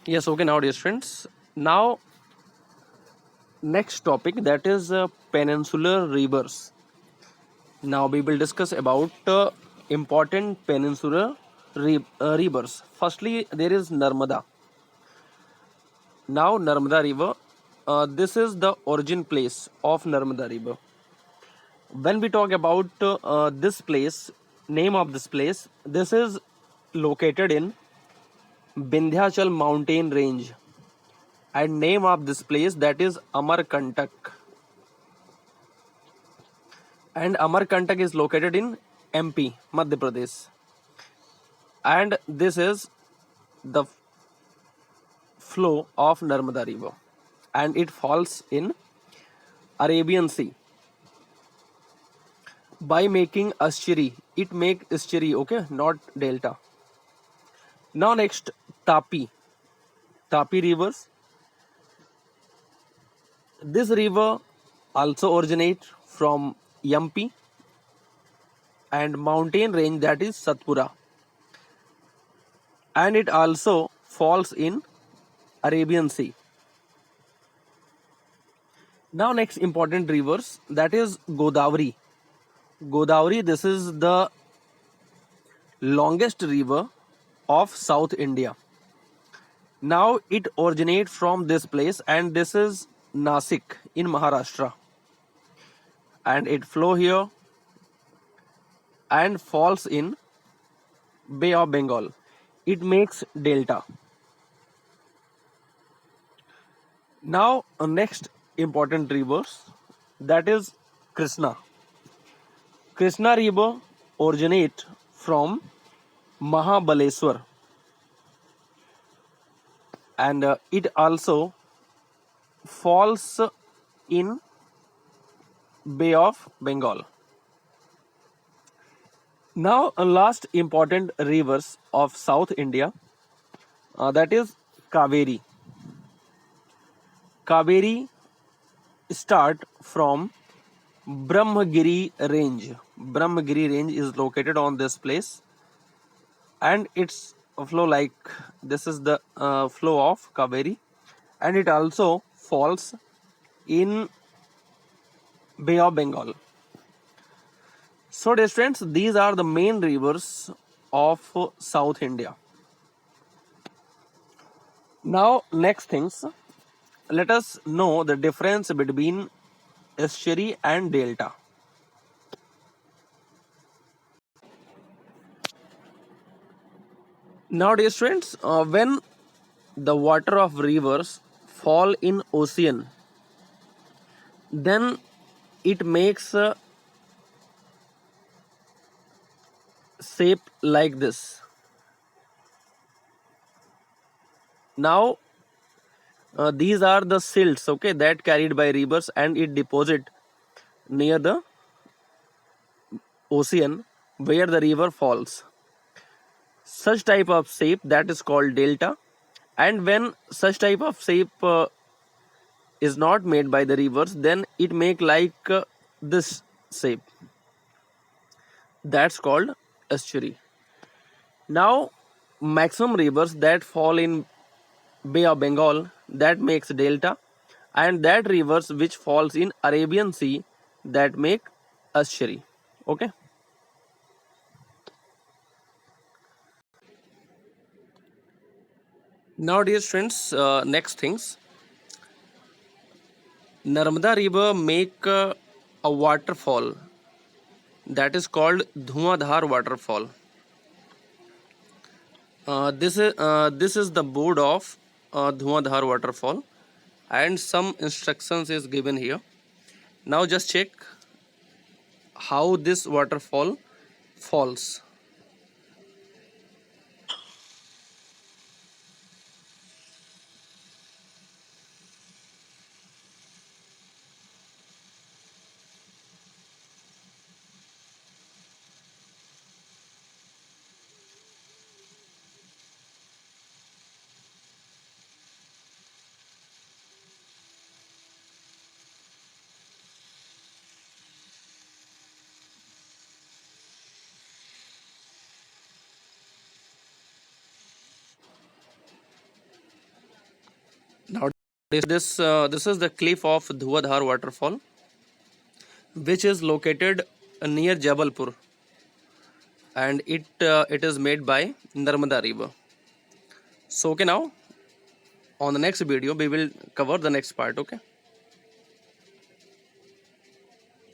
Yes, okay, now dear friends. Now, next topic, that is peninsular rivers. Now we will discuss about important peninsular rivers. Firstly, there is Narmada. Now, Narmada River, this is the origin place of Narmada River. When we talk about this place, name of this is located in Vindhyachal mountain range, and name of this place, that is Amarkantak. And Amarkantak is located in MP, Madhya Pradesh. And this is the flow of Narmada River, and it falls in Arabian Sea by making estuary. It make estuary, okay, not delta. Now next, Tapi rivers. This river also originate from Yampi and mountain range, that is Satpura, and it also falls in Arabian Sea. Now next important rivers, that is Godavari. Godavari, this is the longest river of South India. Now it originates from this place, and this is Nasik in Maharashtra, and it flow here and falls in Bay of Bengal. It makes delta. Now next important rivers, that is Krishna. Krishna river originate from Mahabaleshwar, and it also falls in Bay of Bengal. Now, last important rivers of South India, that is Kaveri. Kaveri start from Brahmagiri range. Brahmagiri range is located on this place, and its flow like this is the flow of Kaveri, and it also falls in Bay of Bengal. So, dear friends, these are the main rivers of South India. Now, next things, let us know the difference between estuary and delta. Now, dear friends, when the water of rivers fall in ocean, then it makes a shape like this. Now, these are the silts, okay, that carried by rivers, and it deposit near the ocean where the river falls. Such type of shape, that is called delta. And when such type of shape is not made by the rivers, then it make like this shape, that's called estuary. Now maximum rivers that fall in Bay of Bengal, that makes delta, and that rivers which falls in Arabian Sea, that make estuary. Okay. Now dear friends, next things, Narmada river make a waterfall, that is called Dhuadhar waterfall. This is the board of Dhuadhar waterfall, and some instructions is given here. Now just check how this waterfall falls. This is the cliff of Dhuadhar waterfall, which is located near Jabalpur, and it is made by Narmada river. So okay, now on the next video we will cover the next part. Okay.